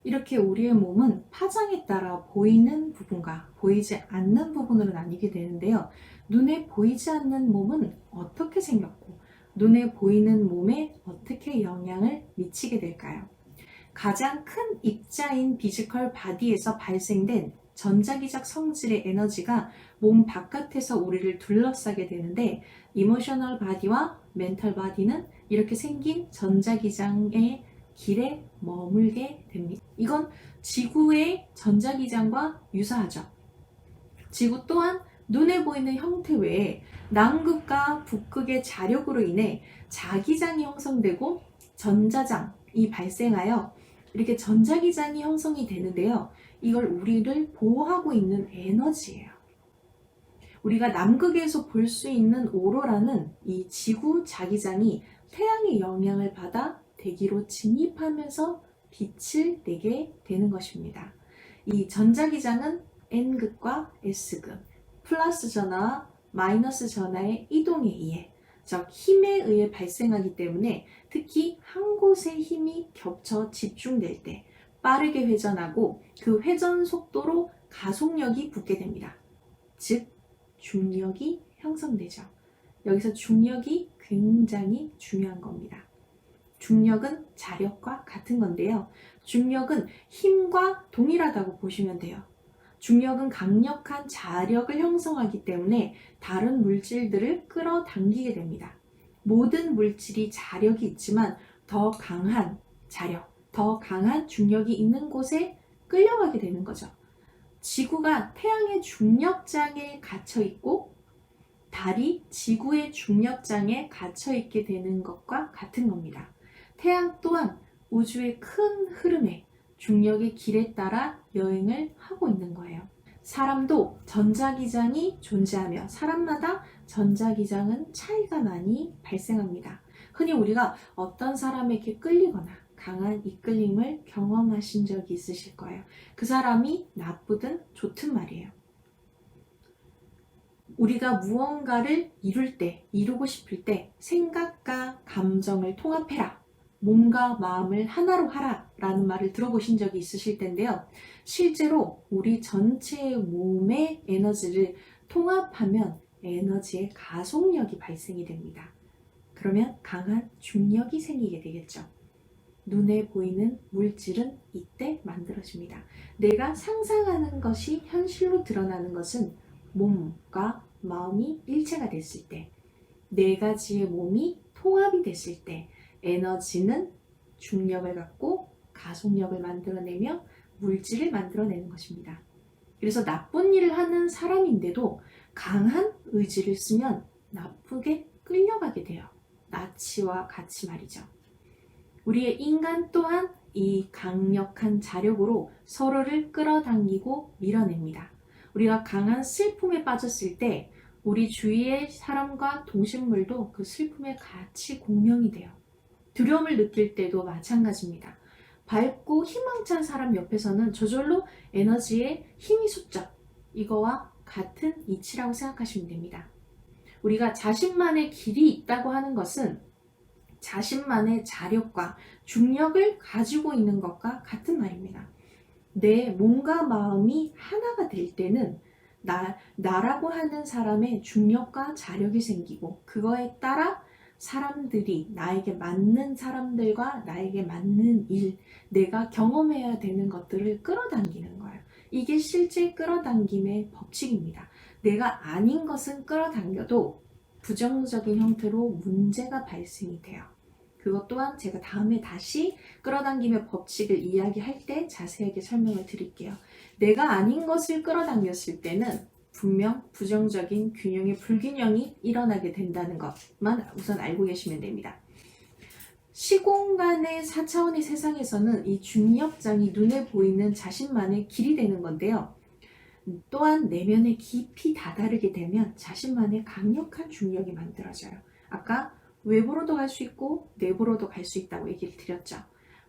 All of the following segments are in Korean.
이렇게 우리의 몸은 파장에 따라 보이는 부분과 보이지 않는 부분으로 나뉘게 되는데요. 눈에 보이지 않는 몸은 어떻게 생겼고, 눈에 보이는 몸에 어떻게 영향을 미치게 될까요? 가장 큰 입자인 피지컬 바디에서 발생된 전자기적 성질의 에너지가 몸 바깥에서 우리를 둘러싸게 되는데, 이모셔널 바디와 멘탈 바디는 이렇게 생긴 전자기장의 길에 머물게 됩니다. 이건 지구의 전자기장과 유사하죠. 지구 또한 눈에 보이는 형태 외에 남극과 북극의 자력으로 인해 자기장이 형성되고 전자장이 발생하여 이렇게 전자기장이 형성이 되는데요. 이걸 우리를 보호하고 있는 에너지예요. 우리가 남극에서 볼 수 있는 오로라는 이 지구 자기장이 태양의 영향을 받아 대기로 진입하면서 빛을 내게 되는 것입니다. 이 전자기장은 N극과 S극, 플러스 전하와 마이너스 전하의 이동에 의해, 즉 힘에 의해 발생하기 때문에 특히 한 곳에 힘이 겹쳐 집중될 때 빠르게 회전하고 그 회전 속도로 가속력이 붙게 됩니다. 즉 중력이 형성되죠. 여기서 중력이 굉장히 중요한 겁니다. 중력은 자력과 같은 건데요. 중력은 힘과 동일하다고 보시면 돼요. 중력은 강력한 자력을 형성하기 때문에 다른 물질들을 끌어당기게 됩니다. 모든 물질이 자력이 있지만 더 강한 자력, 더 강한 중력이 있는 곳에 끌려가게 되는 거죠. 지구가 태양의 중력장에 갇혀 있고 달이 지구의 중력장에 갇혀 있게 되는 것과 같은 겁니다. 태양 또한 우주의 큰 흐름에 중력의 길에 따라 여행을 하고 있는 거예요. 사람도 전자기장이 존재하며 사람마다 전자기장은 차이가 많이 발생합니다. 흔히 우리가 어떤 사람에게 끌리거나 강한 이끌림을 경험하신 적이 있으실 거예요. 그 사람이 나쁘든 좋든 말이에요. 우리가 무언가를 이룰 때, 이루고 싶을 때 생각과 감정을 통합해라. 몸과 마음을 하나로 하라 라는 말을 들어보신 적이 있으실 텐데요. 실제로 우리 전체의 몸의 에너지를 통합하면 에너지의 가속력이 발생이 됩니다. 그러면 강한 중력이 생기게 되겠죠. 눈에 보이는 물질은 이때 만들어집니다. 내가 상상하는 것이 현실로 드러나는 것은 몸과 마음이 일체가 됐을 때, 네 가지의 몸이 통합이 됐을 때 에너지는 중력을 갖고 가속력을 만들어내며 물질을 만들어내는 것입니다. 그래서 나쁜 일을 하는 사람인데도 강한 의지를 쓰면 나쁘게 끌려가게 돼요. 나치와 같이 말이죠. 우리의 인간 또한 이 강력한 자력으로 서로를 끌어당기고 밀어냅니다. 우리가 강한 슬픔에 빠졌을 때 우리 주위의 사람과 동식물도 그 슬픔에 같이 공명이 돼요. 두려움을 느낄 때도 마찬가지입니다. 밝고 희망찬 사람 옆에서는 저절로 에너지에 힘이 솟죠. 이거와 같은 이치라고 생각하시면 됩니다. 우리가 자신만의 길이 있다고 하는 것은 자신만의 자력과 중력을 가지고 있는 것과 같은 말입니다. 내 몸과 마음이 하나가 될 때는 나라고 하는 사람의 중력과 자력이 생기고 그거에 따라 사람들이 나에게 맞는 사람들과 나에게 맞는 일, 내가 경험해야 되는 것들을 끌어당기는 거예요. 이게 실제 끌어당김의 법칙입니다. 내가 아닌 것은 끌어당겨도 부정적인 형태로 문제가 발생이 돼요. 그것 또한 제가 다음에 다시 끌어당김의 법칙을 이야기할 때 자세하게 설명을 드릴게요. 내가 아닌 것을 끌어당겼을 때는 분명 부정적인 균형의 불균형이 일어나게 된다는 것만 우선 알고 계시면 됩니다. 시공간의 4차원의 세상에서는 이 중력장이 눈에 보이는 자신만의 길이 되는 건데요. 또한 내면에 깊이 다다르게 되면 자신만의 강력한 중력이 만들어져요. 아까 외부로도 갈 수 있고 내부로도 갈 수 있다고 얘기를 드렸죠.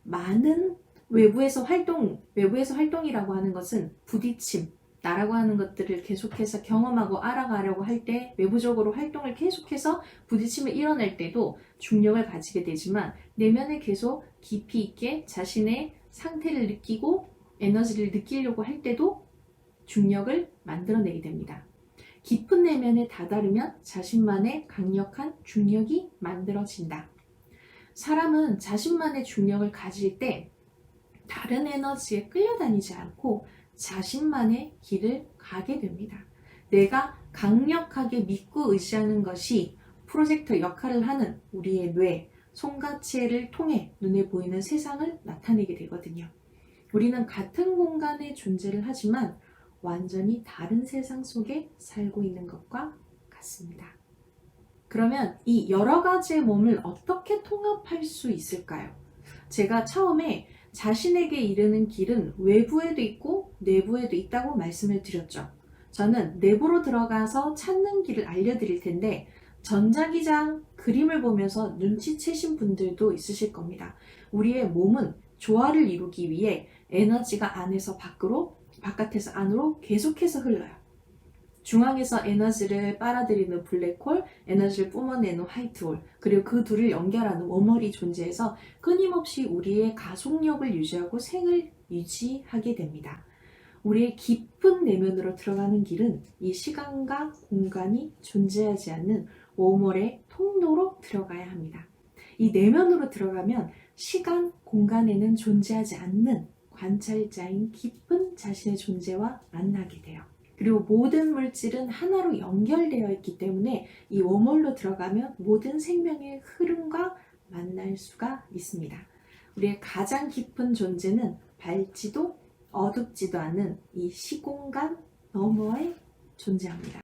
많은 외부에서 활동이라고 하는 것은 부딪힘, 나라고 하는 것들을 계속해서 경험하고 알아가려고 할 때, 외부적으로 활동을 계속해서 부딪힘을 이뤄낼 때도 중력을 가지게 되지만, 내면에 계속 깊이 있게 자신의 상태를 느끼고 에너지를 느끼려고 할 때도 중력을 만들어내게 됩니다. 깊은 내면에 다다르면 자신만의 강력한 중력이 만들어진다. 사람은 자신만의 중력을 가질 때 다른 에너지에 끌려다니지 않고 자신만의 길을 가게 됩니다. 내가 강력하게 믿고 의지하는 것이 프로젝터 역할을 하는 우리의 뇌, 송가치를 통해 눈에 보이는 세상을 나타내게 되거든요. 우리는 같은 공간에 존재를 하지만 완전히 다른 세상 속에 살고 있는 것과 같습니다. 그러면 이 여러 가지의 몸을 어떻게 통합할 수 있을까요? 제가 처음에 자신에게 이르는 길은 외부에도 있고 내부에도 있다고 말씀을 드렸죠. 저는 내부로 들어가서 찾는 길을 알려드릴 텐데, 전자기장 그림을 보면서 눈치채신 분들도 있으실 겁니다. 우리의 몸은 조화를 이루기 위해 에너지가 안에서 밖으로, 바깥에서 안으로 계속해서 흘러요. 중앙에서 에너지를 빨아들이는 블랙홀, 에너지를 뿜어내는 화이트홀, 그리고 그 둘을 연결하는 웜홀이 존재해서 끊임없이 우리의 가속력을 유지하고 생을 유지하게 됩니다. 우리의 깊은 내면으로 들어가는 길은 이 시간과 공간이 존재하지 않는 웜홀의 통로로 들어가야 합니다. 이 내면으로 들어가면 시간, 공간에는 존재하지 않는 관찰자인 깊은 자신의 존재와 만나게 돼요. 그리고 모든 물질은 하나로 연결되어 있기 때문에 이 웜홀로 들어가면 모든 생명의 흐름과 만날 수가 있습니다. 우리의 가장 깊은 존재는 밝지도 어둡지도 않은 이 시공간 너머에 존재합니다.